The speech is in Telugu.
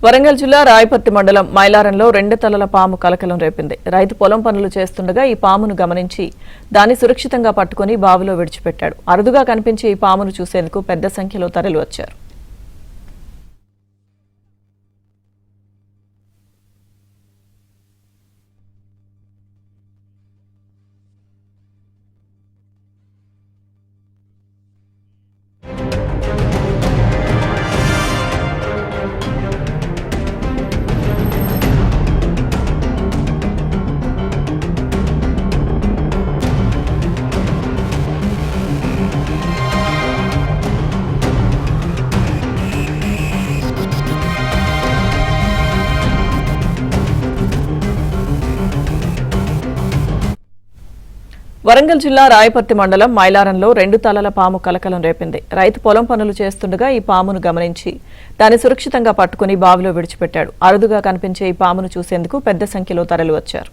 వరంగల్ జిల్లా రాయపర్తి మండలం మైలారంలో 2 తలల పాము కలకలం రేపింది. రైతు పొలం పనులు చేస్తుండగా ఈ పామును గమనించి దాన్ని సురక్షితంగా పట్టుకుని బావిలో విడిచిపెట్టాడు. అరుదుగా కనిపించే ఈ పామును చూసేందుకు పెద్ద సంఖ్యలో తరలివచ్చారు. వరంగల్ జిల్లా రాయపర్తి మండలం మైలారంలో 2 తలల పాము కలకలం రేపింది. రైతు పొలం పనులు చేస్తుండగా ఈ పామును గమనించి దాన్ని సురక్షితంగా పట్టుకుని బావిలో విడిచిపెట్టాడు. అరుదుగా కనిపించే ఈ పామును చూసేందుకు పెద్ద సంఖ్యలో తరలివచ్చారు.